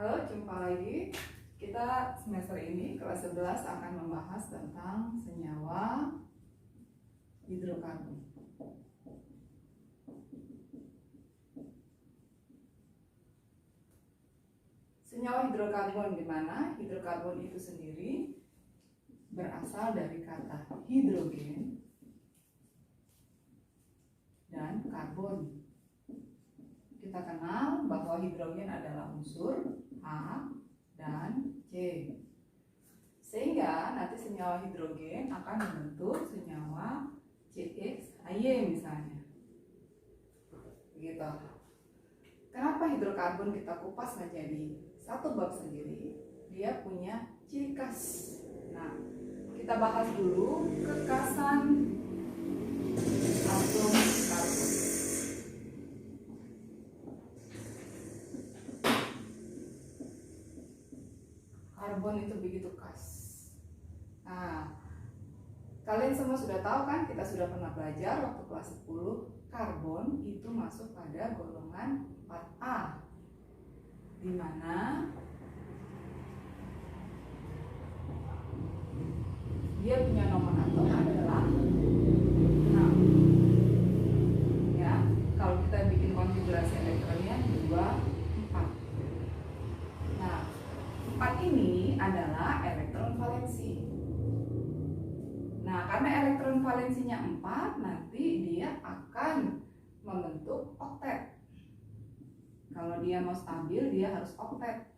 Halo, jumpa lagi. Kita semester ini kelas 11 akan membahas tentang senyawa hidrokarbon. Senyawa hidrokarbon, di mana hidrokarbon itu sendiri berasal dari kata hidrogen dan karbon. Kita kenal bahwa hidrogen adalah unsur H dan C. Sehingga nanti senyawa hidrogen akan membentuk senyawa CXHY misalnya. Begitu. Kenapa hidrokarbon kita kupas menjadi satu bab sendiri? Dia punya ciri khas. Nah, kita bahas dulu kekhasan atom karbon. Karbon itu begitu khas. Nah, kalian semua sudah tahu kan, kita sudah pernah belajar waktu kelas 10, karbon itu masuk pada golongan 4A, di mana dia punya nomor atom adalah 6. Ya, kalau kita bikin konfigurasi elektronnya 2, 4. Nah, 4 ini adalah elektron valensi. Nah, karena elektron valensinya 4, nanti dia akan membentuk oktet. Kalau dia mau stabil, dia harus oktet.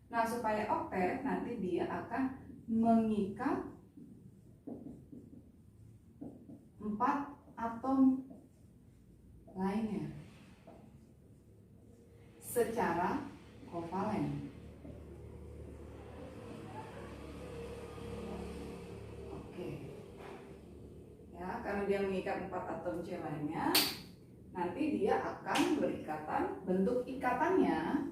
Nah, supaya oktet, nanti dia akan mengikat 4 atom lainnya secara kovalen. Ya, karena dia mengikat 4 atom C lainnya, nanti dia akan berikatan. Bentuk ikatannya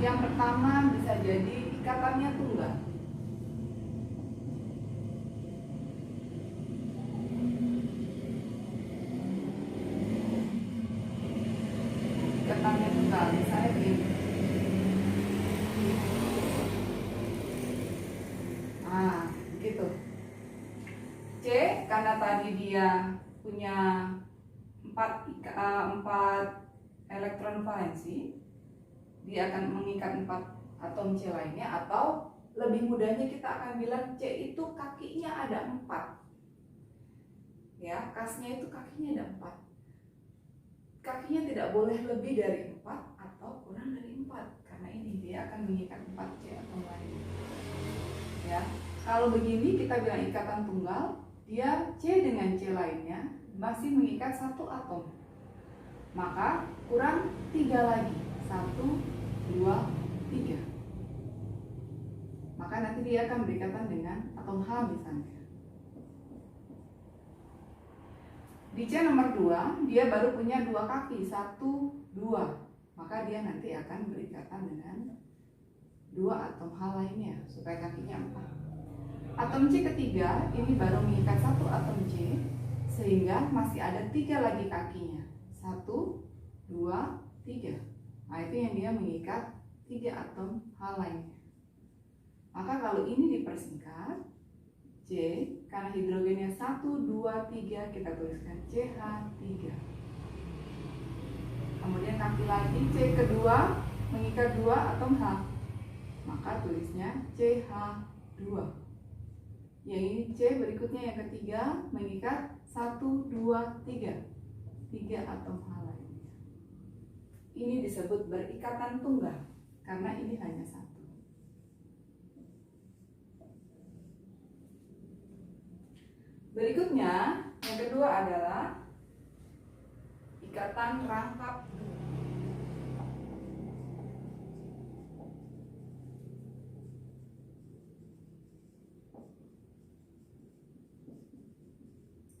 yang pertama bisa jadi ikatannya tunggal. Ikatannya tunggal, misalnya begini. Nah, gitu. C, karena tadi dia punya 4 elektron valensi, dia akan mengikat 4 atom C lainnya, atau lebih mudahnya kita akan bilang C itu kakinya ada 4. Ya, khasnya itu kakinya ada 4. Kakinya tidak boleh lebih dari 4 atau kurang dari 4, karena ini dia akan mengikat 4 C atom lainnya. Ya, kalau begini kita bilang ikatan tunggal, dia C dengan C lainnya masih mengikat 1 atom. Maka kurang 3 lagi. 1, 2, 3. Maka nanti dia akan berikatan dengan atom H misalnya. Di C nomor 2, dia baru punya 2 kaki, 1, 2. Maka dia nanti akan berikatan dengan 2 atom H lainnya, supaya kakinya 4. Atom C ketiga, ini baru mengikat 1 atom C, sehingga masih ada 3 lagi kakinya. 1, 2, 3. Nah, itu yang dia mengikat 3 atom H lainnya. Maka kalau ini dipersingkat, C, karena hidrogennya 1, 2, 3, kita tuliskan CH3. Kemudian kaki lagi C kedua mengikat 2 atom H, maka tulisnya CH2. Yang ini C berikutnya yang ketiga mengikat 1, 2, 3, 3 atom H lainnya. Ini disebut berikatan tunggal karena ini hanya 1. Berikutnya, yang kedua adalah ikatan rangkap.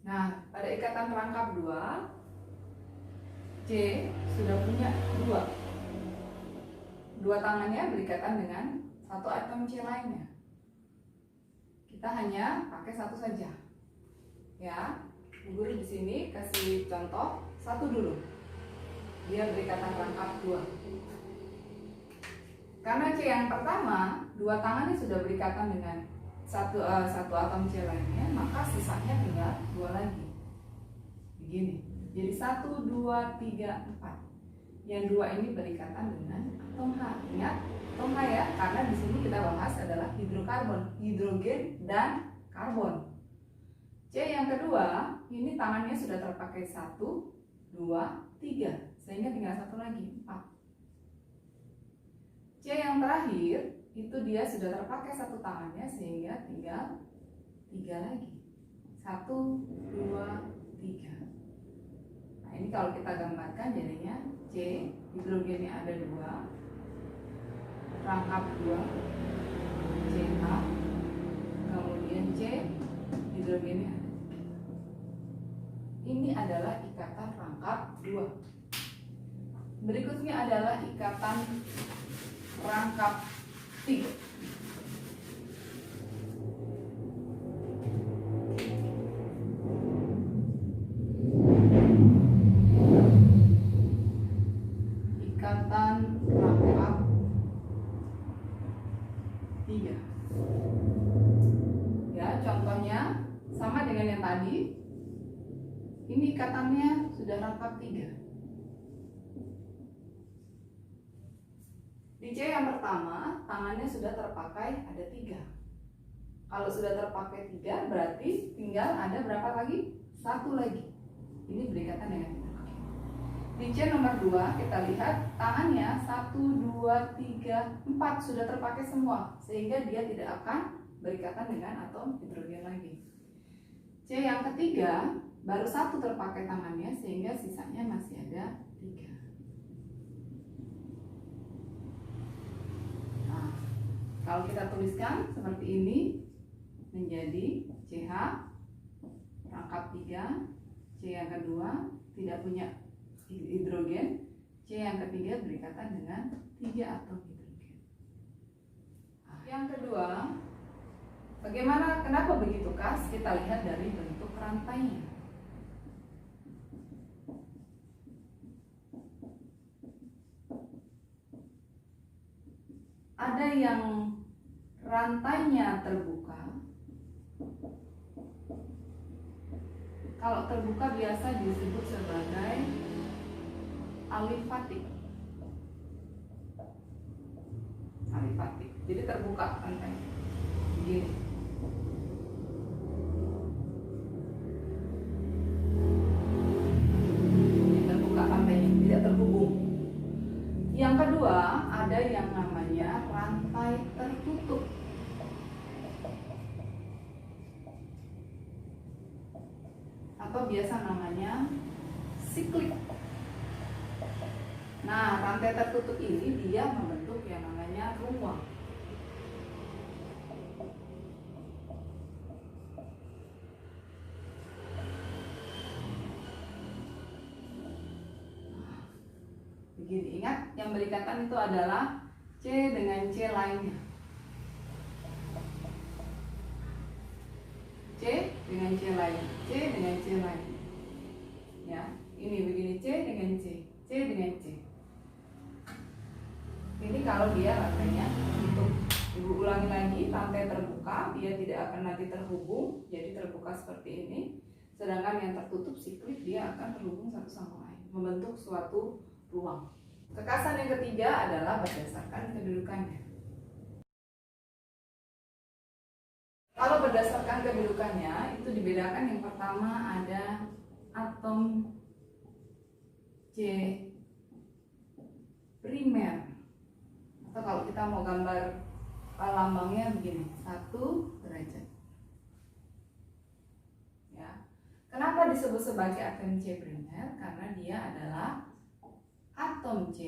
Nah, pada ikatan rangkap 2, C sudah punya 2 tangannya berikatan dengan 1 atom C lainnya. kita hanya pakai satu saja. Ya, Bu Guru di sini kasih contoh satu dulu. Dia berikatan rangkap 2. Karena C yang pertama, 2 tangannya sudah berikatan dengan satu atom C lainnya, maka sisanya tinggal 2 lagi. Begini. Jadi 1, 2, 3, 4. Yang 2 ini berikatan dengan atom H. Ingat, atom H ya, karena di sini kita bahas adalah hidrokarbon, hidrogen dan karbon. C yang kedua, ini tangannya sudah terpakai 1, 2, 3, sehingga tinggal 1 lagi, 4. C yang terakhir, itu dia sudah terpakai 1 tangannya, sehingga tinggal 3 lagi. 1, 2, 3. Nah, ini kalau kita gambarkan jadinya C, hidrogennya ada 2, rangkap 2, CH, kemudian C, hidrogennya ada. Ini adalah ikatan rangkap 2. Berikutnya adalah ikatan rangkap 3. Ikatan rangkap 3. Ya, contohnya sama dengan yang tadi. Ini ikatannya sudah rangkap 3. Di C yang pertama, tangannya sudah terpakai ada 3. Kalau sudah terpakai 3, berarti tinggal ada berapa lagi? 1 lagi. Ini berikatan dengan hidrogen. Di C nomor 2, kita lihat tangannya 1, 2, 3, 4 sudah terpakai semua, sehingga dia tidak akan berikatan dengan atom hidrogen lagi. C yang ketiga, baru 1 terpakai tangannya, sehingga sisanya masih ada 3. Nah, kalau kita tuliskan seperti ini, menjadi CH rangkap 3, C yang kedua tidak punya hidrogen, C yang ketiga berikatan dengan 3 atom hidrogen. Nah, yang kedua, bagaimana, kenapa begitu khas? Kita lihat dari bentuk rantainya. Ada yang rantainya terbuka. Kalau terbuka biasa disebut sebagai alifatik. Alifatik. Jadi terbuka rantainya. Begini. Terbuka rantainya, tidak terhubung. Yang kedua, ada yang namanya rantai tertutup. Atau biasa namanya siklik. Nah, rantai tertutup ini dia membentuk yang namanya ruang. Begini, ingat yang berikatan itu adalah C dengan C lainnya. C dengan C lain, C dengan C lain. Ya, ini begini, C dengan C, C dengan C. Ini kalau dia rantainya tutup. Ibu ulangi lagi, rantai terbuka, dia tidak akan nanti terhubung, jadi terbuka seperti ini. Sedangkan yang tertutup siklik, dia akan terhubung satu sama lain, membentuk suatu ruang. Kekasan yang ketiga adalah berdasarkan kedudukannya. Kalau berdasarkan kedudukannya, itu dibedakan. Yang pertama ada atom C primer, atau kalau kita mau gambar lambangnya begini, 1 derajat. Ya. Kenapa disebut sebagai atom C primer? Karena dia adalah atom C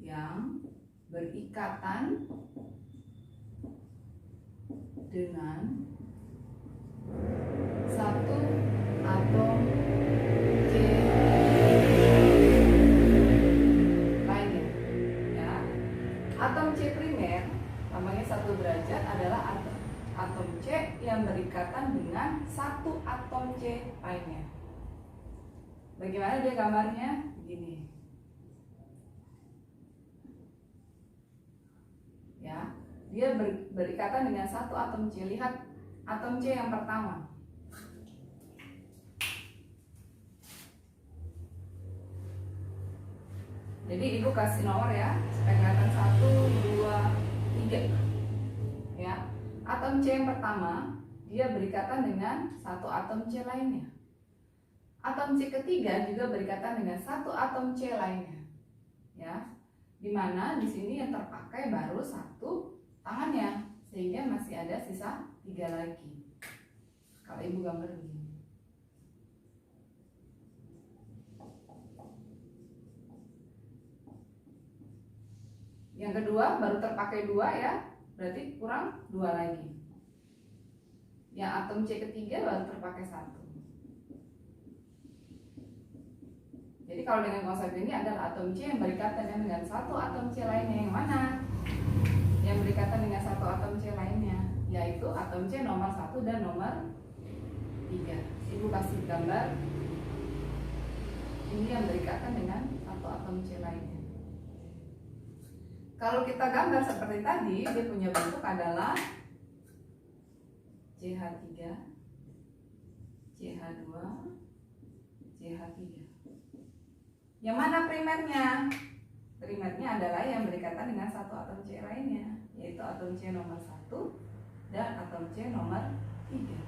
yang berikatan dengan satu atom C lainnya. Ya. Atom C primer, namanya 1 derajat, adalah atom C yang berikatan dengan satu atom C lainnya. Bagaimana dia gambarnya? Begini. Ya, dia berikatan dengan satu atom C. Lihat atom C yang pertama. Jadi ibu kasih nomor ya, supaya kelihatan 1, 2, 3. Ya, atom C yang pertama dia berikatan dengan satu atom C lainnya. Atom C ketiga juga berikatan dengan satu atom C lainnya. Ya, dimana di sini yang terpakai baru satu tangannya, sehingga masih ada sisa 3 lagi. Kalau ibu gambar begini. Yang kedua baru terpakai 2 ya, berarti kurang 2 lagi. Yang atom C ketiga baru terpakai 1. Jadi kalau dengan konsep ini adalah atom C yang berikatan dengan satu atom C lainnya. Yang mana? Yang berikatan dengan satu atom C lainnya, yaitu atom C nomor 1 dan nomor 3. Ibu kasih gambar. Ini yang berikatan dengan satu atom C lainnya. Kalau kita gambar seperti tadi, dia punya bentuk adalah CH3, CH2, CH3. Yang mana primernya? Primernya adalah yang berikatan dengan satu atom C lainnya, yaitu atom C nomor 1 dan atom C nomor 3.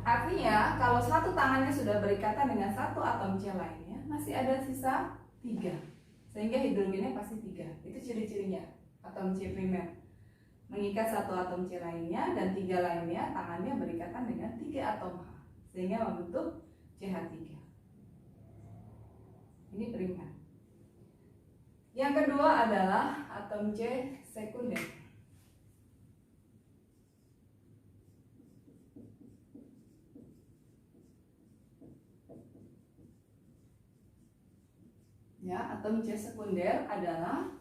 Artinya, kalau satu tangannya sudah berikatan dengan satu atom C lainnya, masih ada sisa 3. Sehingga hidrogennya pasti 3. Itu ciri-cirinya atom C primer. Mengikat satu atom C lainnya dan 3 lainnya tangannya berikatan dengan 3 atom H, sehingga membentuk CH3. Ini primer. Yang kedua adalah atom C sekunder. Ya, atom C sekunder adalah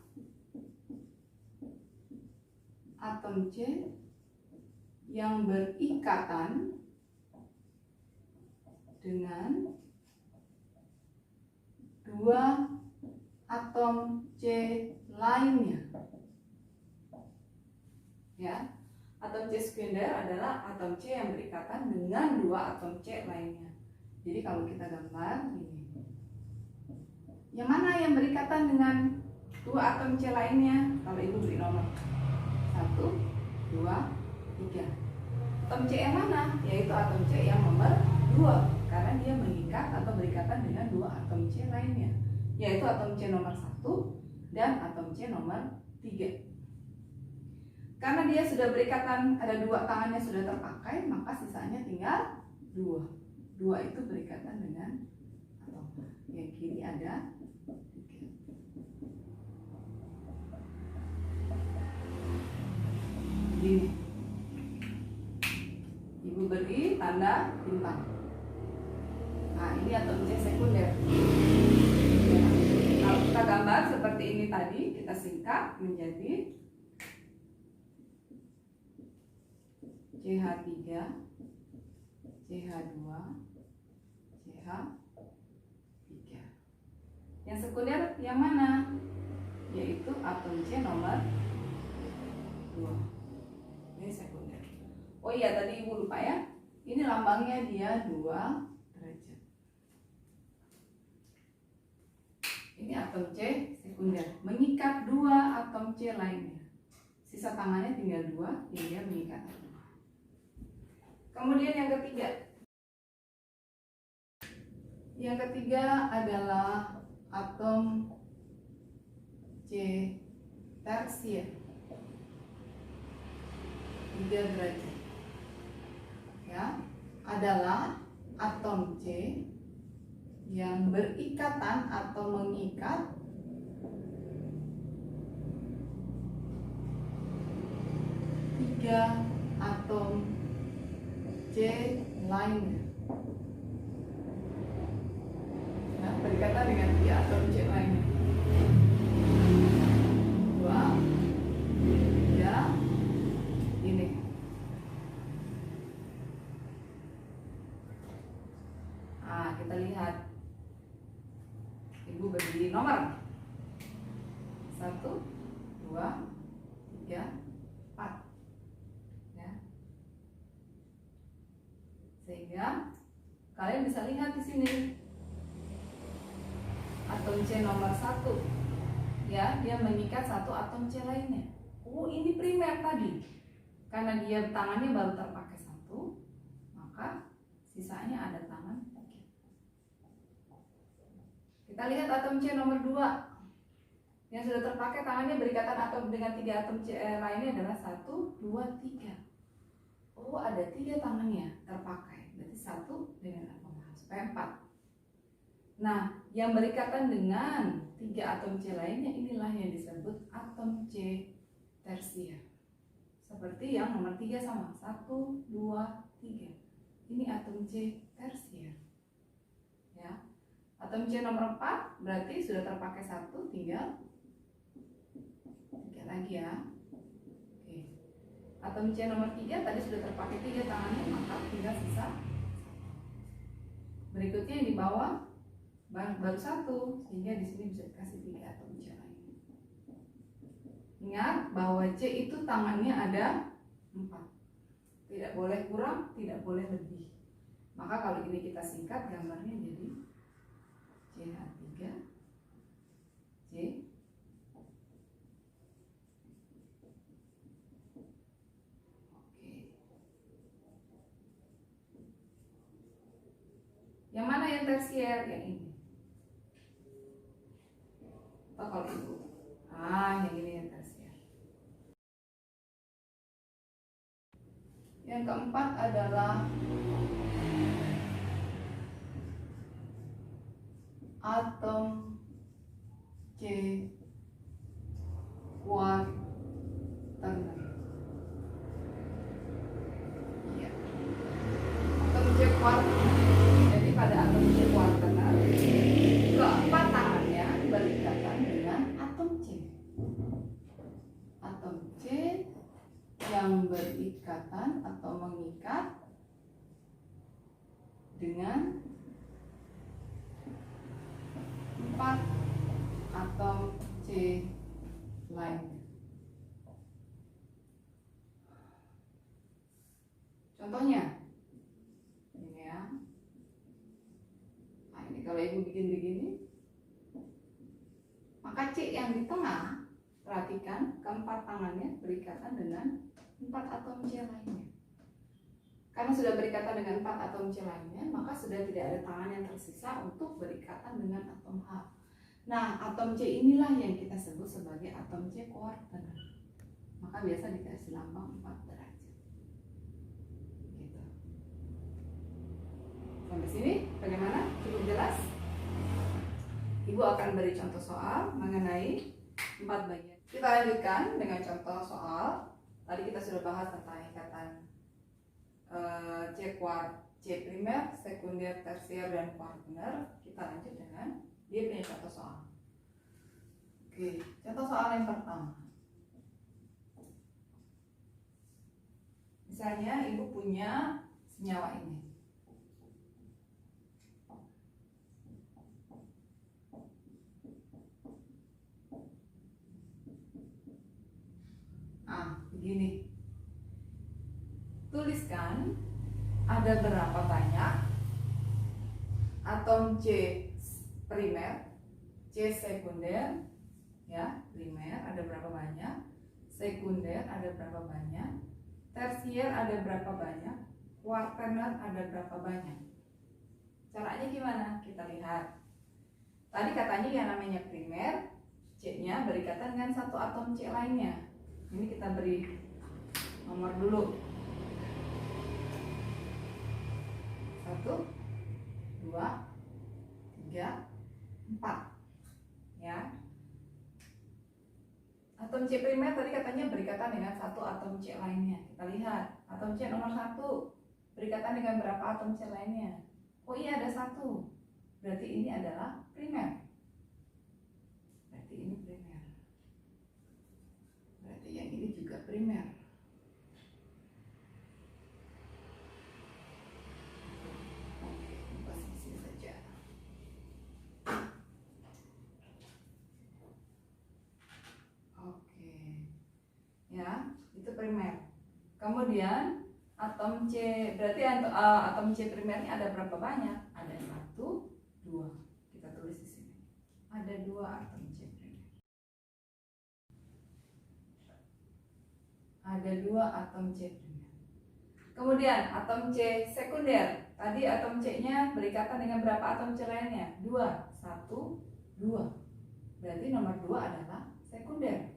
atom C yang berikatan dengan 2 atom C lainnya. Ya, atom C sekunder adalah atom C yang berikatan dengan 2 atom C lainnya. Jadi kalau kita gambar ini, yang mana yang berikatan dengan 2 atom C lainnya? Kalau ibu beri nomor 1, 2, 3. Atom C yang mana? Yaitu atom C yang nomor 2, karena dia mengikat atau berikatan dengan 2 atom C lainnya, yaitu atom C nomor 1 dan atom C nomor 3. Karena dia sudah berikatan, ada 2 tangannya sudah terpakai, maka sisanya tinggal 2. 2 itu berikatan dengan atom. Yang kiri ada 3. Begini. Ibu beri tanda bintang. Nah, ini atom C sekunder. Kalau kita gambar seperti ini tadi, kita singkat menjadi CH3, CH2, CH3. Yang sekunder yang mana? Yaitu atom C nomor 2. Ini sekunder. Oh iya, tadi ibu lupa ya. Ini lambangnya dia 2 derajat. Ini atom C sekunder, mengikat 2 atom C lainnya. Sisa tangannya tinggal 2, dia mengikat 2. Kemudian yang ketiga. Yang ketiga adalah atom C tersier, 3 derajat. Ya, adalah atom C yang berikatan atau mengikat 3 atom C lainnya. Nah, berikatan dengan 3 atom C lainnya. 2, 3, ini. nomor 1, 2, 3, 4 ya. Sehingga kalian bisa lihat di sini atom C nomor 1 ya, dia mengikat satu atom C lainnya. Oh, ini primer tadi. Karena dia tangannya baru terpakai satu, maka sisanya ada tangan. Kita lihat atom C nomor 2 yang sudah terpakai tangannya berikatan atom dengan 3 atom C lainnya adalah 1, 2, 3. Oh, ada 3 tangannya terpakai. Berarti 1 dengan atom H supaya 4. Nah, yang berikatan dengan 3 atom C lainnya inilah yang disebut atom C tersier. Seperti yang nomor 3 sama, 1, 2, 3. Ini atom C tersier. Ya. Atom C nomor 4 berarti sudah terpakai 1, tinggal 3 lagi ya. Oke. Atom C nomor 3 tadi sudah terpakai 3 tangannya, maka tinggal sisa. Berikutnya yang di bawah baru 1, sehingga di sini bisa dikasih 3 atom C lain. Ingat bahwa C itu tangannya ada 4. Tidak boleh kurang, tidak boleh lebih. Maka kalau ini kita singkat gambarnya jadi CH3 C. Oke. Yang mana yang tersier? Yang ini. Atau kalau itu? Yang ini yang tersier. Yang keempat adalah atom C quaterner. Iya. Atom C quaterner. Jadi pada atom C quaterner keempat tangannya berikatan dengan atom C. Atom C yang berikatan atau mengikat dengan 4 atom C lainnya. Contohnya ini ya. Nah, ini kalau ibu bikin begini, maka C yang di tengah, perhatikan keempat tangannya berikatan dengan 4 atom C lainnya. Karena sudah berikatan dengan 4 atom C lainnya, maka sudah tidak ada tangan yang tersisa untuk berikatan dengan atom H. Nah, atom C inilah yang kita sebut sebagai atom C quaterner. Maka biasa dikasih lambang 4 derajat. Gitu. Sampai sini bagaimana? Cukup jelas? Ibu akan beri contoh soal mengenai 4 bagian. Kita lanjutkan dengan contoh soal. Tadi kita sudah bahas tentang ikatan C primer, sekunder, tersier, dan quaterner. Kita lanjut dengan dia punya contoh soal. Oke, contoh soal yang pertama. Misalnya ibu punya senyawa ini. Begini. Tuliskan ada berapa banyak atom C primer, C sekunder, ya, primer ada berapa banyak, sekunder ada berapa banyak, tersier ada berapa banyak, quaterner ada berapa banyak. Caranya gimana? Kita lihat. Tadi katanya yang namanya primer, C-nya berikatan dengan 1 atom C lainnya. Ini kita beri nomor dulu. 1, 2, 3, 4. Ya. Atom C primer tadi katanya berikatan dengan 1 atom C lainnya. Kita lihat. Atom C nomor 1 berikatan dengan berapa atom C lainnya? Oh iya, ada 1. Berarti ini adalah primer. Berarti ini primer. Berarti yang ini juga primer. Kemudian atom C, berarti atom C primernya ada berapa banyak? Ada 1, 2. Kita tulis di sini. Ada 2 atom C primer. Ada 2 atom C primer. Kemudian atom C sekunder. Tadi atom C-nya berikatan dengan berapa atom C lainnya? 2, 1, 2. Berarti nomor 2 adalah sekunder.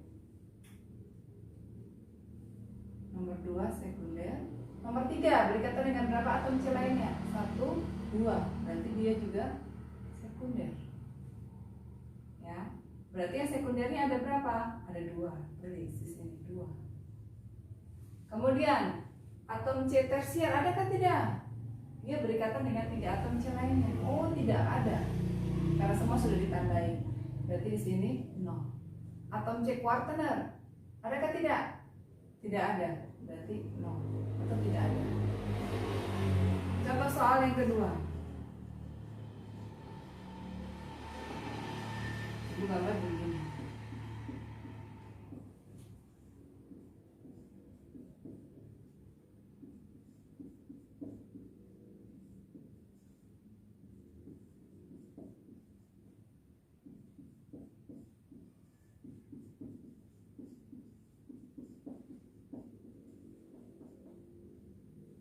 Nomor 2 sekunder. Nomor 3 berikatan dengan berapa atom C lainnya? 1, 2. Berarti dia juga sekunder. Ya. Berarti yang sekundernya ada berapa? Ada 2. Tulis di sini 2. Kemudian atom C tersier adakah tidak? Dia berikatan dengan 3 atom C lainnya. Oh, tidak ada. Karena semua sudah ditandai. Berarti di sini 0. Atom C kuartener adakah tidak? Tidak ada. Berarti 0 atau tidak ada. Contoh soal yang kedua. Ibu gambar begini.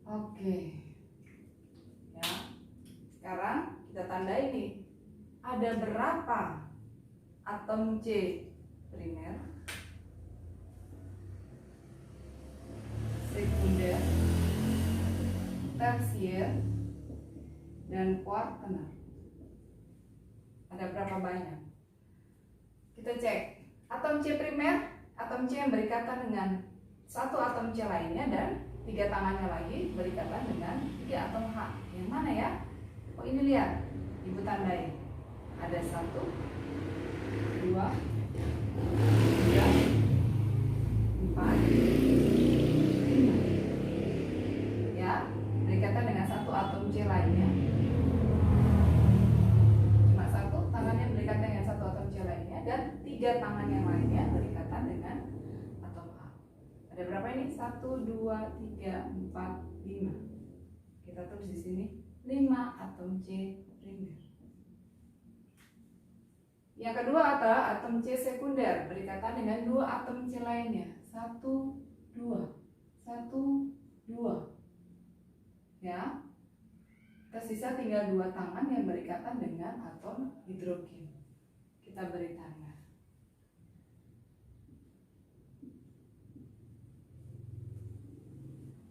Oke. Ya. Sekarang kita tandai nih. Ada berapa atom C primer, sekunder, tersier, dan kuartener? Ada berapa banyak? Kita cek. Atom C primer, atom C yang berikatan dengan 1 atom C lainnya dan 3 tangannya lagi berikatan dengan 3 atom H. Yang mana ya? Oh, ini lihat. Ibu tandai. Ada 1, 2, 3, 4, 5. Ya, berikatan dengan 1 atom C lainnya. Cuma 1 tangannya berikatan dengan 1 atom C lainnya dan 3 tangan yang lainnya berikatan dengan atom H. Ada berapa ini? 1, 2, 3, 4, 5. Kita tulis di sini 5 atom C primer. Yang kedua adalah atom C sekunder berikatan dengan 2 atom C lainnya. 1, 2, 1, 2. Ya. Tersisa tinggal 2 tangan yang berikatan dengan atom hidrogen. Kita beri tanda.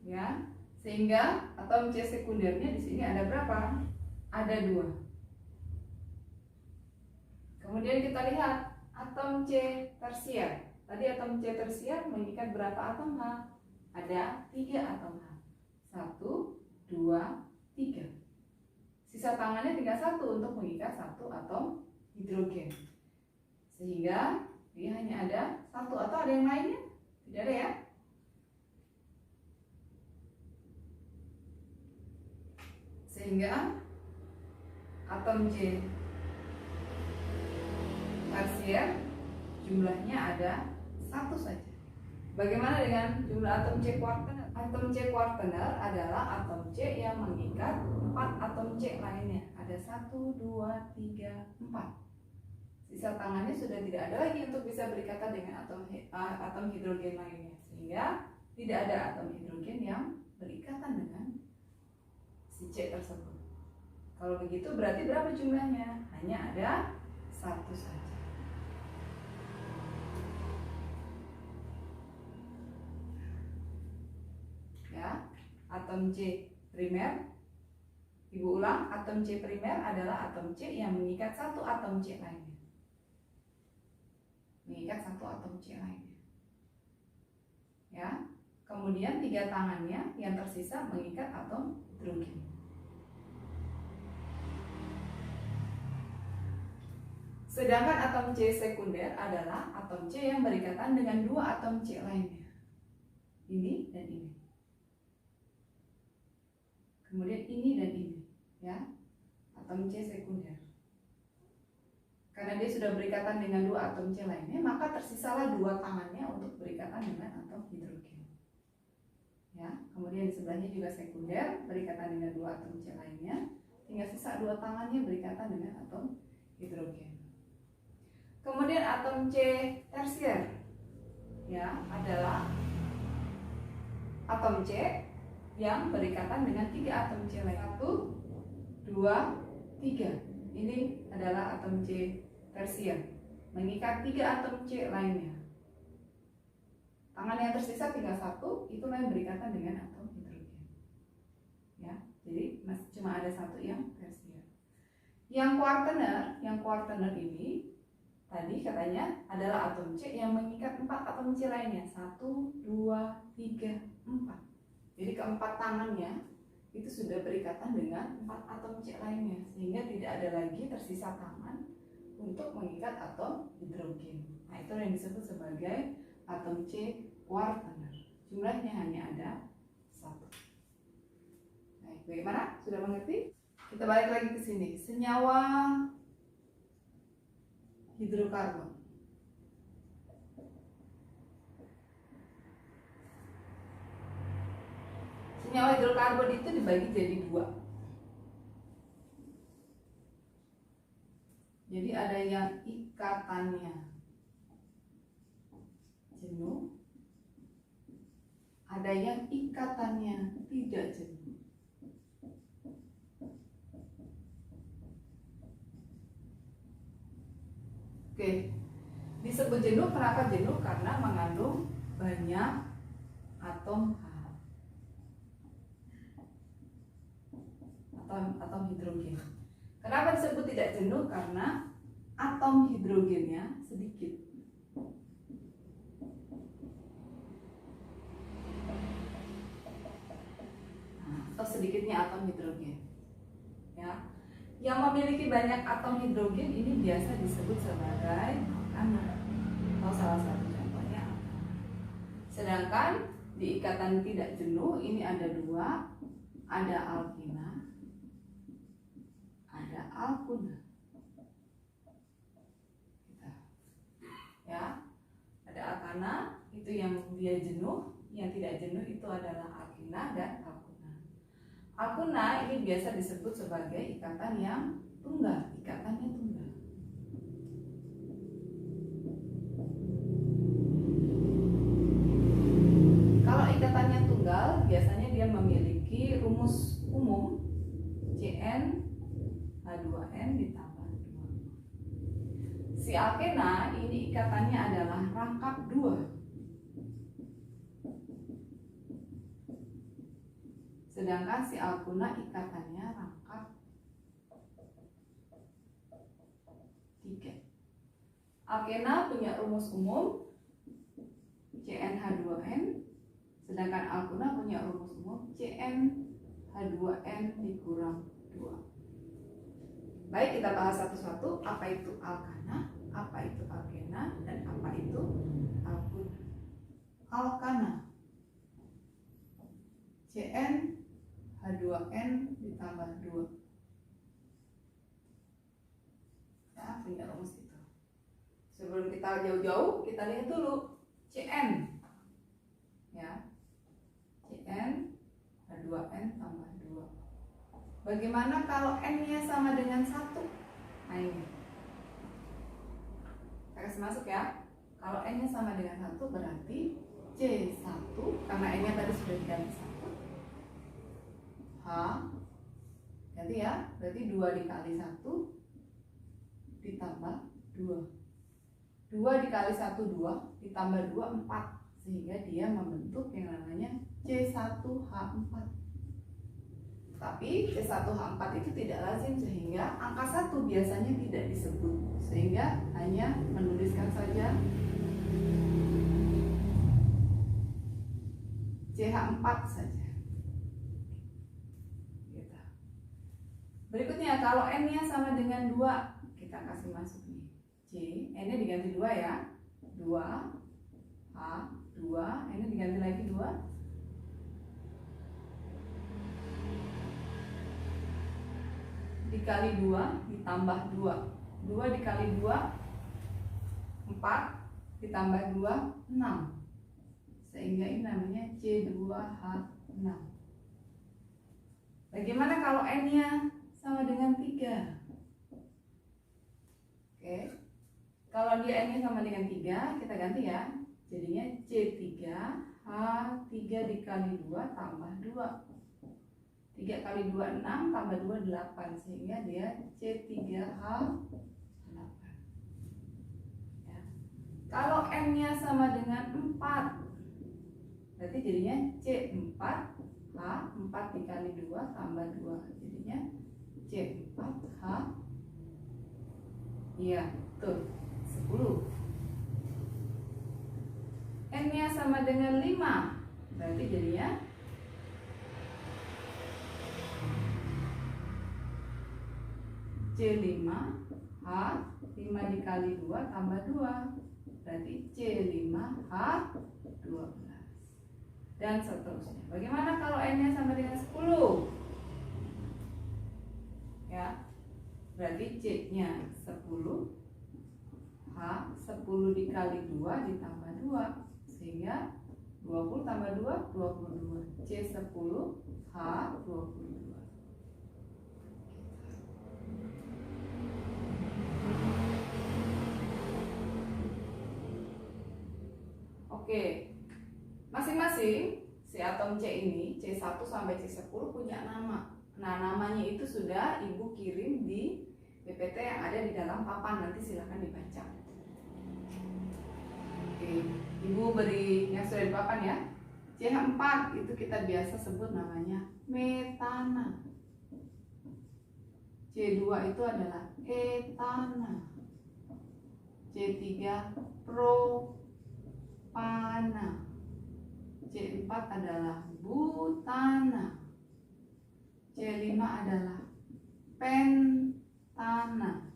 Ya, sehingga atom C sekundernya di sini ada berapa? Ada 2. Kemudian kita lihat atom C tersier. Tadi atom C tersier mengikat berapa atom H? Ada 3 atom H. 1, 2, 3. Sisa tangannya tinggal 1 untuk mengikat 1 atom hidrogen. Sehingga dia hanya ada 1 atau ada yang lainnya? Tidak ada ya? Sehingga atom C tersier jumlahnya ada 1 saja. Bagaimana dengan jumlah atom C kuartener? Atom C kuartener adalah atom C yang mengikat 4 atom C lainnya. Ada 1, 2, 3, 4. Sisa tangannya sudah tidak ada lagi untuk bisa berikatan dengan atom hidrogen lainnya. Sehingga tidak ada atom hidrogen yang berikatan dengan si C tersebut. Kalau begitu berarti berapa jumlahnya? Hanya ada 1 saja. Ya, atom C primer. Ibu ulang, atom C primer adalah atom C yang mengikat 1 atom C lainnya. Mengikat 1 atom C lainnya. Ya, kemudian 3 tangannya yang tersisa mengikat atom hidrogen. Sedangkan atom C sekunder adalah atom C yang berikatan dengan 2 atom C lainnya. Ini dan ini. Kemudian ini dan ini, ya, atom C sekunder. Karena dia sudah berikatan dengan 2 atom C lainnya, maka tersisalah 2 tangannya untuk berikatan dengan atom hidrogen. Ya, kemudian di sebelahnya juga sekunder berikatan dengan 2 atom C lainnya, tinggal sisa 2 tangannya berikatan dengan atom hidrogen. Kemudian atom C tersier ya adalah atom C yang berikatan dengan 3 atom C lain. 1, 2, 3. Ini adalah atom C tersier mengikat 3 atom C lainnya. Tangan yang tersisa tinggal 1, itu lain berikatan dengan atom hidrogen. Ya, jadi cuma ada 1 yang tersier. Yang kuartener ini tadi katanya adalah atom C yang mengikat 4 atom C lainnya. 1, 2, 3, 4. Jadi keempat tangannya itu sudah berikatan dengan 4 atom C lainnya, sehingga tidak ada lagi tersisa tangan untuk mengikat atom hidrogen. Nah, itu yang disebut sebagai atom C kuartener. Jumlahnya hanya ada 1. Baik, bagaimana? Sudah mengerti? Kita balik lagi ke sini. Senyawa hidrokarbon. Senyawa hidrokarbon itu dibagi jadi 2. Jadi ada yang ikatannya jenuh, ada yang ikatannya tidak jenuh. Oke, disebut jenuh kenapa jenuh? Karena mengandung banyak atom H. Atom hidrogen. Kenapa disebut tidak jenuh? Karena atom hidrogennya sedikit. Atau sedikitnya atom hidrogen. Ya. Yang memiliki banyak atom hidrogen ini biasa disebut sebagai alkana. Atau salah satu contohnya alkana. Sedangkan di ikatan tidak jenuh ini ada 2, ada alkina, ada alkuna. Ya, ada alkana itu yang dia jenuh, yang tidak jenuh itu adalah alkina dan alkuna. Alkuna ini biasa disebut sebagai ikatan yang tunggal, ikatannya tunggal. Kalau ikatannya tunggal, biasanya dia memiliki rumus umum Cn H2n ditambah 2. Si alkena ini ikatannya adalah rangkap 2. Sedangkan si alkuna ikatannya rangkap 3. Alkena punya rumus umum CnH2n, sedangkan alkuna punya rumus umum CnH2n dikurang 2. Baik, kita bahas satu-satu. Apa itu alkana, apa itu alkena, dan apa itu alkuna. Alkana CnH2n ditambah 2. Ya, punya rumus itu. Sebelum kita jauh-jauh, kita lihat dulu Cn. Ya, CnH2n tambah 2. Bagaimana kalau n-nya sama dengan 1? Nah ini, kita kasih masuk ya. Kalau n-nya sama dengan 1 berarti C1, karena n-nya tadi sudah diganti 1. H, ganti ya, berarti 2 dikali 1 ditambah 2. 2 dikali 1, 2, ditambah 2, 4. Sehingga dia membentuk yang namanya C1H4. Tapi C1H4 itu tidak lazim, sehingga angka 1 biasanya tidak disebut, sehingga hanya menuliskan saja CH4 saja. Gitu. Berikutnya kalau N-nya sama dengan 2, kita kasih masuk nih C, N-nya diganti 2 ya, 2 H, 2, N-nya diganti lagi 2, dikali 2 ditambah 2. 2 dikali 2 4, ditambah 2 6. Sehingga ini namanya C2H4. 6. Bagaimana kalau N-nya sama dengan 3? Oke. Kalau dia N-nya sama dengan 3, kita ganti ya. Jadinya C3 H3 dikali 2 tambah 2. 3 kali 2 6 tambah 2 8, sehingga dia C3H8 ya. Kalau N-nya sama dengan 4, berarti jadinya C4H4 dikali 2 tambah 2, jadinya C4H, iya betul, 10. N-nya sama dengan 5, berarti jadinya C5H5 dikali 2 tambah 2, berarti C5H12, dan seterusnya. Bagaimana kalau N-nya sama dengan 10? Ya, berarti C-nya 10, H10 dikali 2 ditambah 2, sehingga 20 tambah 2, 22, C10H22. Oke, masing-masing si atom C ini, C1 sampai C10 punya nama. Nah, namanya itu sudah Ibu kirim di PPT yang ada di dalam papan, nanti silahkan dibaca. Oke, Ibu beri yang sudah di papan ya. CH4 itu kita biasa sebut namanya metana. C2 itu adalah etana. C3 propana. C4 adalah butana. C5 adalah pentana.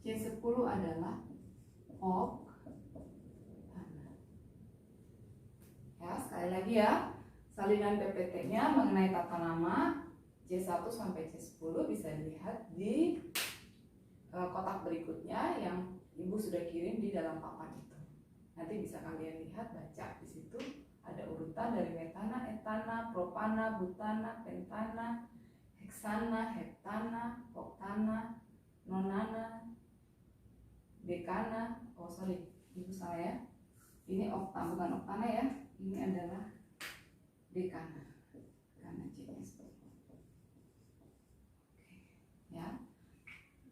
C10 adalah oktana. Ya, sekali lagi ya, salinan PPT-nya mengenai tata nama C1 sampai C10 bisa dilihat di kotak berikutnya yang Ibu sudah kirim di dalam papan itu. Nanti bisa kalian lihat, baca di situ. Ada urutan dari metana, etana, propana, butana, pentana, heksana, heptana, oktana, nonana, dekana. Oh sorry, Ibu salah ya. Ini oktana, bukan oktana ya. Ini adalah dekana. Karena C-nya seperti itu. Oke, ya.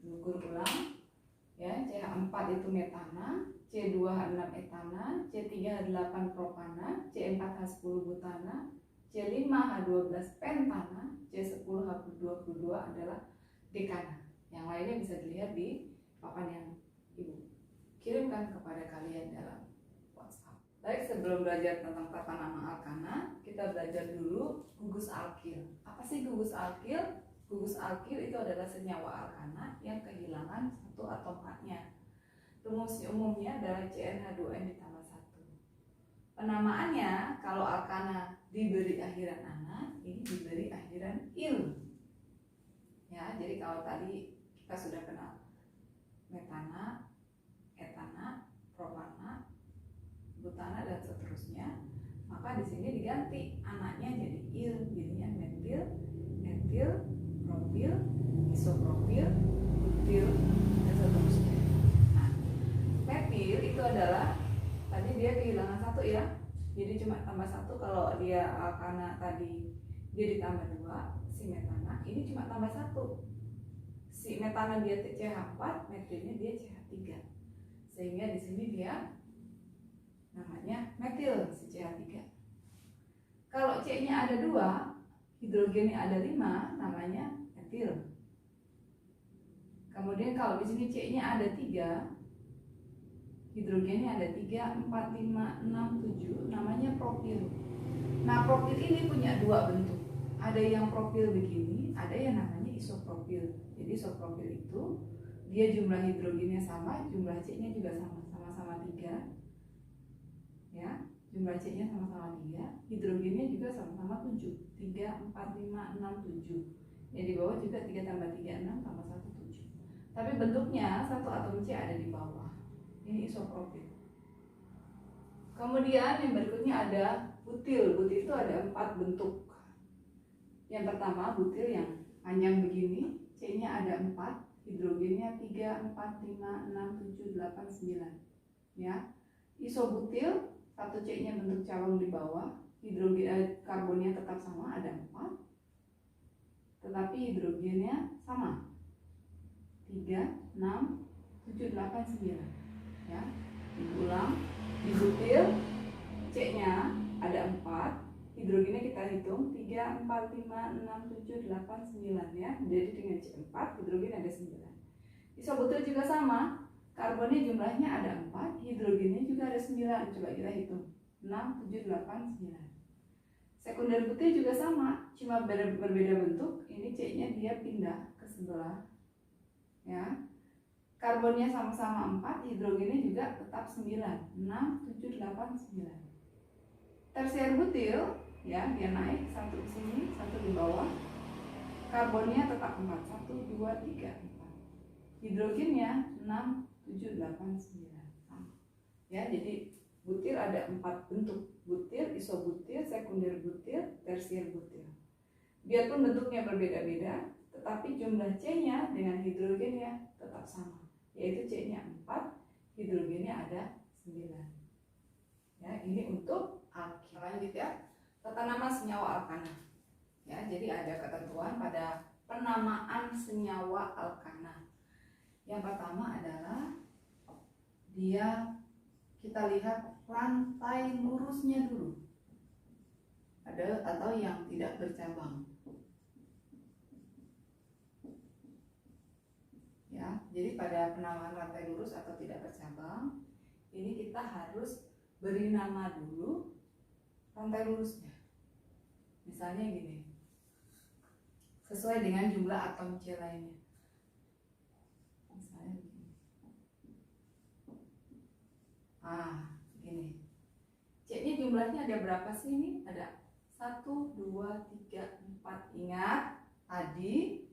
Ukur ulang. Ya, CH4 itu metana, C2H6 etana, C3H8 propana, C4H10 butana, C5H12 pentana, C10H22 adalah dekana. Yang lainnya bisa dilihat di papan yang Ibu kirimkan kepada kalian dalam WhatsApp. Baik, sebelum belajar tentang tata nama alkana, kita belajar dulu gugus alkil. Apa sih gugus alkil? Gugus alkil itu adalah senyawa alkana yang kehilangan satu atom H-nya. Rumus umumnya adalah CnH2n ditambah 1. Penamaannya kalau alkana diberi akhiran ana, ini diberi akhiran il. Ya, jadi kalau tadi kita sudah kenal metana, etana, propana, butana dan seterusnya, maka di sini diganti anaknya jadi il, jadinya metil, etil, propil, isopropil, butil, dan seterusnya. Nah, metil itu adalah tadi dia kehilangan 1 ya, jadi cuma tambah 1. Kalau dia karena tadi dia ditambah 2, si metana ini cuma tambah 1. Si metana dia CH4, metilnya dia CH3, sehingga di sini dia namanya metil si CH3. Kalau C-nya ada 2, hidrogennya ada 5, namanya etil. Kemudian kalau di sini C-nya ada 3, hidrogennya ada 3, 4, 5, 6, 7, namanya propil. Nah, propil ini punya 2 bentuk. Ada yang propil begini, ada yang namanya isopropil. Jadi isopropil itu dia jumlah hidrogennya sama, jumlah C-nya juga sama-sama 3. Ya, jumlah C-nya sama-sama 3, hidrogennya juga sama-sama 7. 3, 4, 5, 6, 7. Yang di bawah juga 3 tambah 3, 6 tambah 1, 7. Tapi bentuknya satu atom C ada di bawah. Ini isopropil. Kemudian yang berikutnya ada butil. Butil itu ada 4 bentuk. Yang pertama butil yang panjang begini, C-nya ada 4, hidrogennya 3, 4, 5, 6, 7, 8, 9. Ya. Isobutil, 1 C-nya bentuk cabang di bawah, karbonnya tetap sama, ada 4. Tetapi hidrogennya sama, 3, 6, 7, 8, 9. Ya. Diulang, di butil C-nya ada 4, hidrogennya kita hitung 3, 4, 5, 6, 7, 8, 9 ya. Jadi dengan C4 hidrogen ada 9. Isobutil juga sama, karbonnya jumlahnya ada 4, hidrogennya juga ada 9. Coba kita hitung 6, 7, 8, 9. Sekunder butil juga sama, cuma berbeda bentuk. Ini C-nya dia pindah ke sebelah ya. Karbonnya sama-sama 4, hidrogennya juga tetap 9, 6, 7, 8, 9. Tersier butil ya, dia naik, 1 ke sini, 1 di bawah. Karbonnya tetap 4, 1, 2, 3, 4. Hidrogennya 6, 7, 8, 9. Ya, jadi butil ada 4 bentuk. Butil, isobutil, sekunder butil, tersier butil. Biarpun bentuknya berbeda-beda, tetapi jumlah C-nya dengan hidrogennya tetap sama, yaitu C-nya 4, hidrogennya ada 9. Ya, ini untuk alkil. Lanjut ya, tata nama senyawa alkana. Ya, jadi ada ketentuan pada penamaan senyawa alkana. Yang pertama adalah dia, kita lihat rantai lurusnya dulu, ada atau yang tidak bercabang. Ya, jadi pada penamaan rantai lurus atau tidak bercabang, ini kita harus beri nama dulu rantai lurusnya. Misalnya gini, sesuai dengan jumlah atom C lainnya. Misalnya begini. Gini. C-nya jumlahnya ada berapa sih ini? Ada 1, 2, 3, 4. Ingat, tadi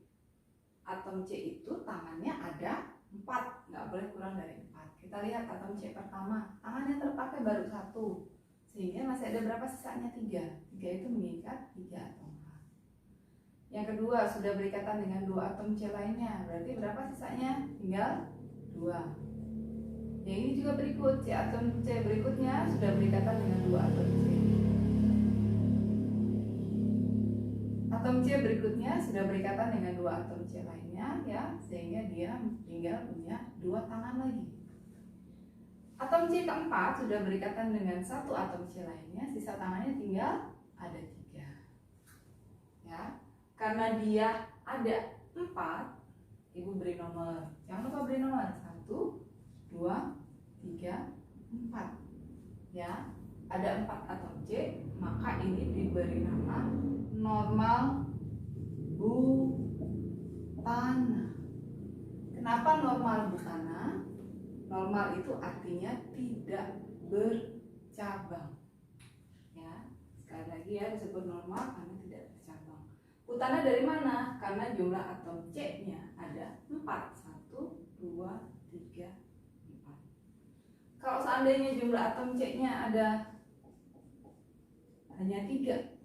atom C itu tangannya ada 4, nggak boleh kurang dari 4. Kita lihat atom C pertama, tangannya terpakai baru 1, sehingga masih ada berapa sisanya? 3. 3 itu mengikat 3 atom H. Yang kedua, sudah berikatan dengan 2 atom C lainnya, berarti berapa sisanya? Tinggal 2. Yang ini juga berikut, atom C berikutnya sudah berikatan dengan 2 atom C. Atom C berikutnya sudah berikatan dengan 2 atom C lainnya ya, sehingga dia tinggal punya 2 tangan lagi. Atom C keempat sudah berikatan dengan 1 atom C lainnya, sisa tangannya tinggal ada 3. Ya, karena dia ada 4, Ibu beri nomor. Jangan lupa beri nomor 1, 2, 3, 4. Ya, ada 4 atom C, maka ini diberi nama normal butana. Kenapa normal butana? Normal itu artinya tidak bercabang. Ya, sekali lagi ya, disebut normal karena tidak bercabang. Butana dari mana? Karena jumlah atom C-nya ada 4. 1, 2, 3, 4. Kalau seandainya jumlah atom C-nya ada hanya 3,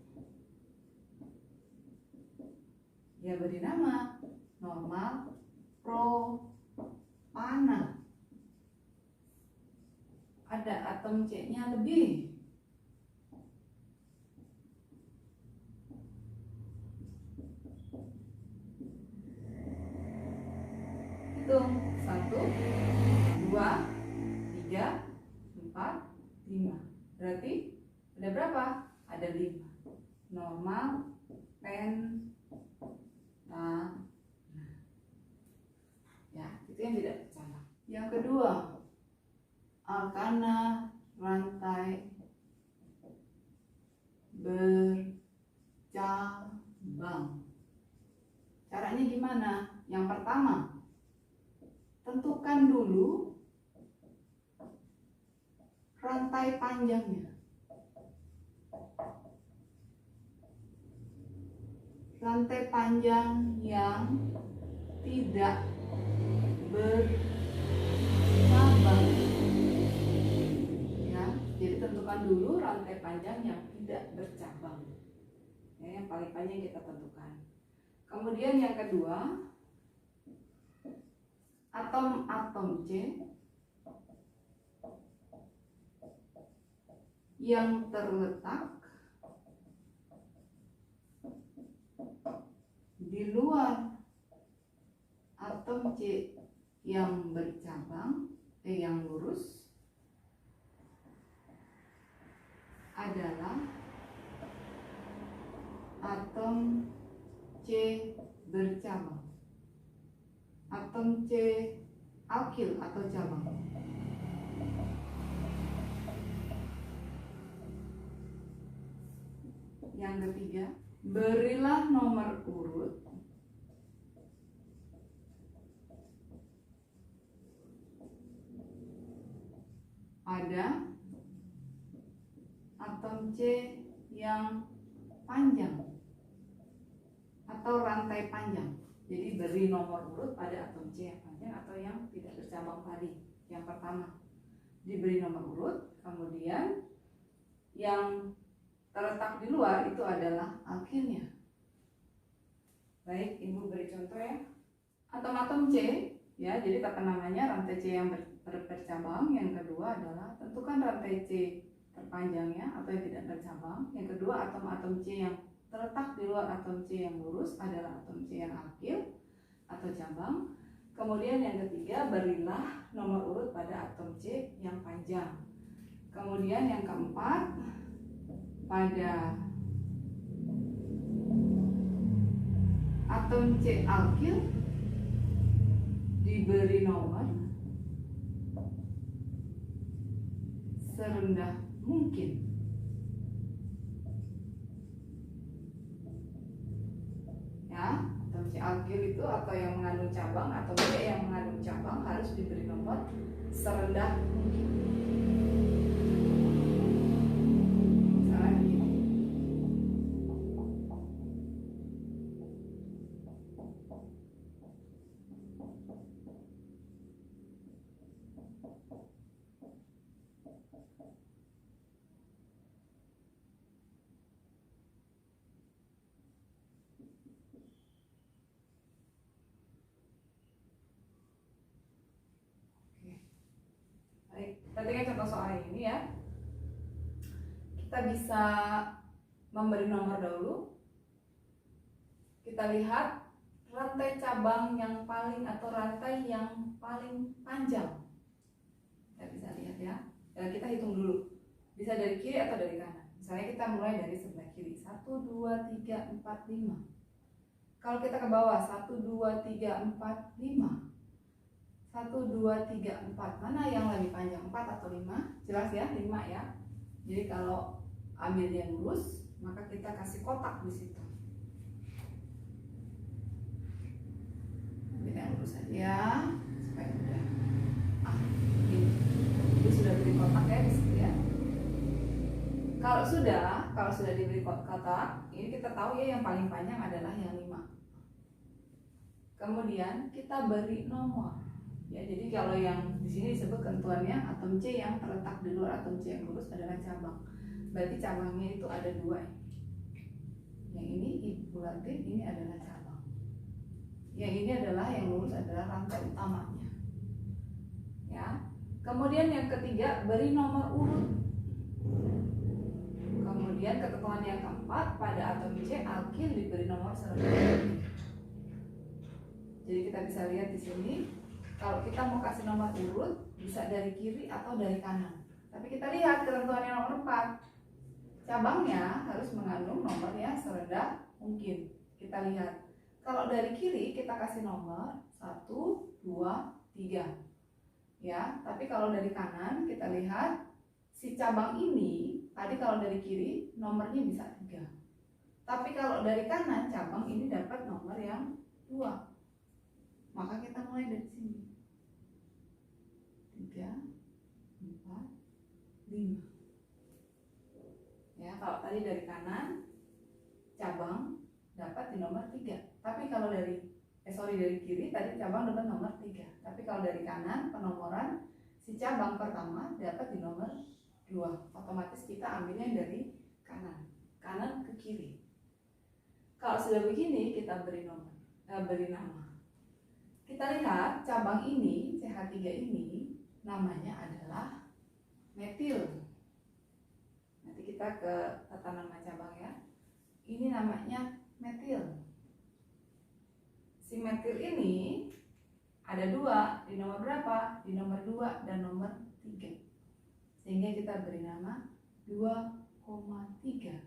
ya beri nama normal propana. Ada atom C-nya lebih. Hitung 1, 2, 3, 4, 5. Berarti ada berapa? Ada 5. Normal pentana. Ya, itu yang tidak bercabang. Yang kedua, alkana rantai bercabang. Caranya gimana? Yang pertama, tentukan dulu rantai panjangnya. Rantai panjang yang tidak bercabang. Ya, jadi tentukan tentukan dulu rantai panjang yang tidak bercabang. Ya, yang paling panjang kita tentukan. Kemudian yang kedua, atom-atom C yang terletak di luar atom C yang bercabang, yang lurus adalah atom C bercabang, atom C alkil atau cabang. Yang ketiga, berilah nomor urut pada atom C yang panjang atau rantai panjang. Jadi beri nomor urut pada atom C yang panjang atau yang tidak bercabang tadi. Yang pertama, diberi nomor urut, kemudian yang terletak di luar itu adalah alkilnya. Baik, Ibu beri contoh ya. Atom-atom C, ya, jadi tata namanya rantai C yang bercabang. Yang kedua adalah tentukan rantai C terpanjangnya atau yang tidak bercabang. Yang kedua, atom-atom C yang terletak di luar atom C yang lurus adalah atom C yang alkil atau cabang. Kemudian yang ketiga, berilah nomor urut pada atom C yang panjang. Kemudian yang keempat, pada atom C alkil diberi nomor serendah mungkin. Ya, atom C alkil itu atau yang mengandung cabang atau C yang mengandung cabang harus diberi nomor serendah mungkin. Perhatikan contoh soal ini ya. Kita bisa memberi nomor dahulu. Kita lihat rantai cabang yang paling atau rantai yang paling panjang. Kita bisa lihat ya. Dan kita hitung dulu. Bisa dari kiri atau dari kanan. Misalnya kita mulai dari sebelah kiri. 1, 2, 3, 4, 5. Kalau kita ke bawah 1, 2, 3, 4, 5. 1, 2, 3, 4. Mana yang lebih panjang? 4 atau 5? Jelas ya, 5 ya. Jadi kalau ambil yang lurus, maka kita kasih kotak di situ. Ambil yang lurus aja supaya mudah. Ini sudah beri kotak ya di situ ya. Kalau sudah diberi kotak, ini kita tahu ya yang paling panjang adalah yang 5. Kemudian kita beri nomor. Ya, jadi kalau yang di sini disebut ketentuannya atom C yang terletak di luar atom C yang lurus adalah cabang. Berarti cabangnya itu ada 2. Yang ini Ibu buatin, ini adalah cabang. Yang ini adalah yang lurus adalah rantai utamanya. Ya. Kemudian yang ketiga, beri nomor urut. Kemudian ketentuan yang keempat, pada atom C alkil diberi nomor serendah. Jadi kita bisa lihat di sini. Kalau kita mau kasih nomor urut, bisa dari kiri atau dari kanan. Tapi kita lihat ketentuannya nomor 4. Cabangnya harus mengandung nomor yang serendah mungkin. Kita lihat. Kalau dari kiri kita kasih nomor 1, 2, 3. Ya, tapi kalau dari kanan kita lihat si cabang ini, tadi kalau dari kiri nomornya bisa 3. Tapi kalau dari kanan cabang ini dapat nomor yang 2. Maka kita mulai dari sini. 3, 4, 5. Ya, kalau tadi dari kanan cabang dapat di nomor 3. Tapi kalau dari kiri tadi cabang dapat nomor 3. Tapi kalau dari kanan penomoran si cabang pertama dapat di nomor 2. Otomatis kita ambilnya dari kanan ke kiri. Kalau sudah begini, kita beri nama. Kita lihat cabang ini, CH3 ini namanya adalah metil. Nanti kita ke tata nama cabang ya. Ini namanya metil. Si metil ini ada 2, di nomor berapa? Di nomor 2 dan nomor 3. Sehingga kita beri nama 2,3.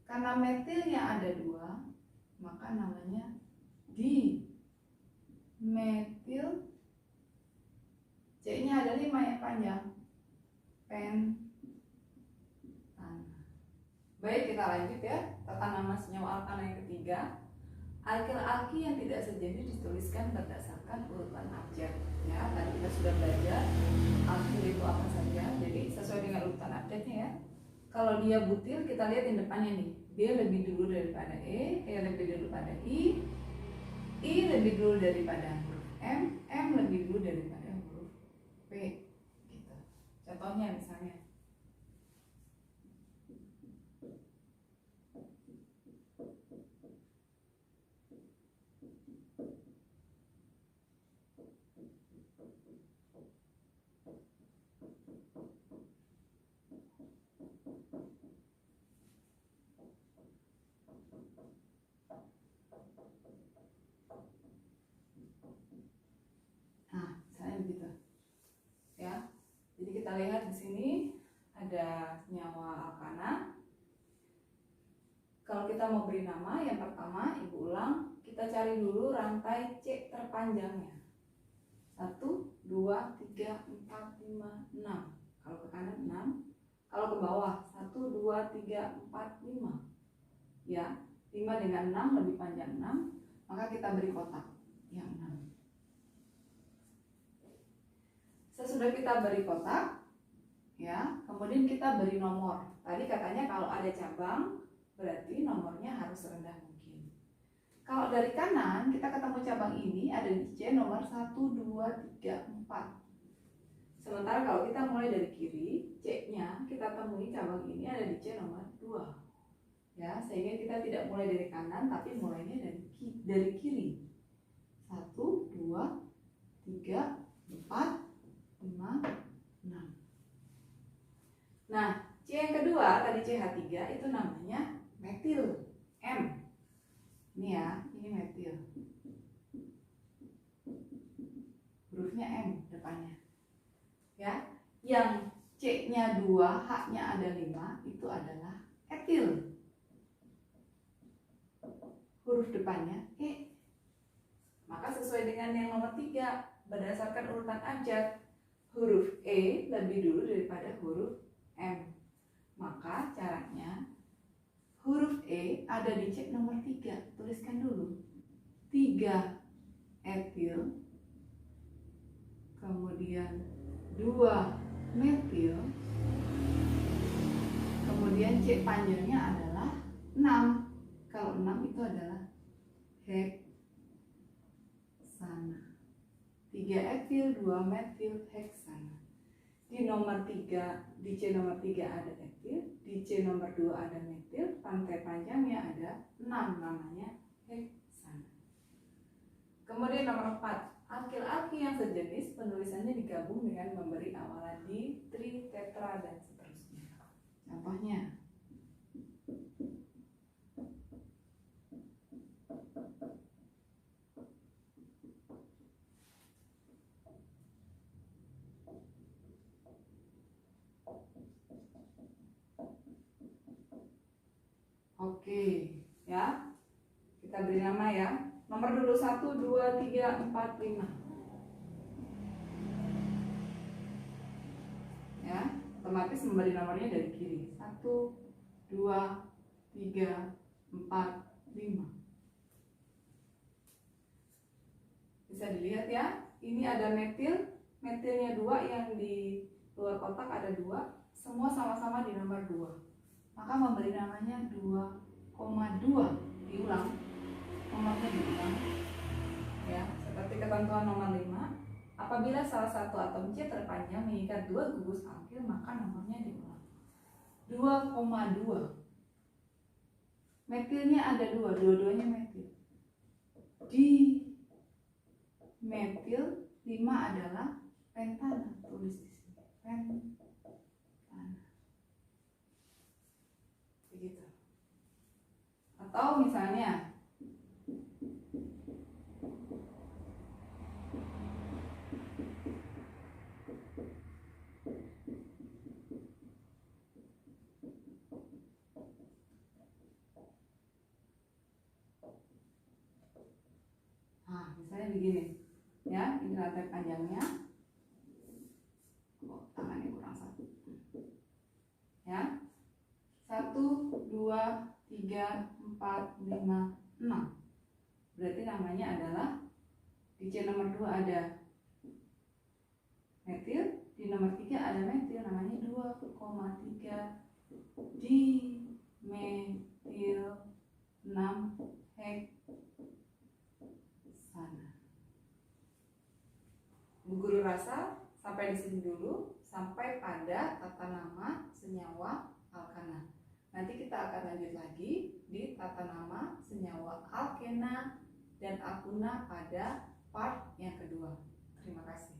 Karena metilnya ada 2, maka namanya dimetil. C-nya ada 5 yang panjang. Pentana. Baik, kita lanjut ya. Tata nama senyawa alkana yang ketiga. Alkil-alki yang tidak sejenis dituliskan berdasarkan urutan abjad. Ya, tadi kita sudah belajar alkil itu apa saja. Jadi sesuai dengan urutan abjadnya ya. Kalau dia butil, kita lihat di depannya nih. Dia lebih dulu daripada E lebih dulu pada I lebih dulu daripada huruf M lebih dulu daripada huruf P. Gitu. Contohnya misalnya. Kita lihat di sini ada senyawa alkana. Kalau kita mau beri nama, yang pertama ibu ulang, kita cari dulu rantai C terpanjangnya. 1, 2, 3, 4, 5, 6. Kalau ke kanan 6. Kalau ke bawah 1, 2, 3, 4, 5. Ya, 5 dengan 6 lebih panjang 6, maka kita beri kotak yang 6. Sesudah kita beri kotak, ya, kemudian kita beri nomor. Tadi katanya kalau ada cabang, berarti nomornya harus serendah mungkin. Kalau dari kanan, kita ketemu cabang ini ada di C nomor 1, 2, 3, 4. Sementara kalau kita mulai dari kiri, C-nya kita temui cabang ini ada di C nomor 2. Ya, sehingga kita tidak mulai dari kanan, tapi mulainya dari kiri. 1, 2, 3, 4, 5, 6. Nah, C yang kedua tadi CH3 itu namanya metil, M. Ini ya, ini metil. Hurufnya M depannya. Ya, yang C-nya 2, H-nya ada 5, itu adalah etil. Huruf depannya E. Maka sesuai dengan yang nomor 3, berdasarkan urutan abjad, huruf E lebih dulu daripada huruf M. Maka caranya huruf E ada di C nomor 3. Tuliskan dulu 3 etil, kemudian 2 metil, kemudian C panjangnya adalah 6. Kalau 6 itu adalah heksana. 3 etil, 2 metil, heksana. Di nomor 3, di C nomor 3 ada etil, di C nomor 2 ada metil, rantai panjangnya ada 6, namanya heksana. Kemudian nomor 4, alkil-alki yang sejenis penulisannya digabung dengan memberi awalan di, tri, tetra, dan seterusnya. Contohnya, oke, ya. Kita beri nama ya. Nomor dulu 1, 2, 3, 4, 5. Ya, otomatis memberi nomornya dari kiri. 1, 2, 3, 4, 5. Bisa dilihat ya. Ini ada metil, metilnya 2, yang di luar kotak ada 2. Semua sama-sama di nomor 2. Maka memberi namanya 2,2. Diulang, nomornya diulang ya, seperti ketentuan nomor 5. Apabila Apabila salah satu atom C terpanjang mengikat dua gugus alkil, maka nomornya diulang. 2,2. Metilnya ada dua, dua-duanya metil. Di metil 5 adalah pentana, tulis di sini. Pentana. Begitu. Atau misalnya misalnya begini ya, ini rantai panjangnya. Oh, tangannya kurang satu ya. 1, 2, 3, 4, 5, 6. Berarti namanya adalah di C nomor 2 ada metil, di nomor 3 ada metil, namanya 2,3 di metil 6 heksana. Bu Guru rasa sampai di sini dulu, sampai pada tata nama senyawa alkana. Nanti kita akan lanjut lagi di tata nama senyawa alkena dan alkuna pada part yang kedua. Terima kasih.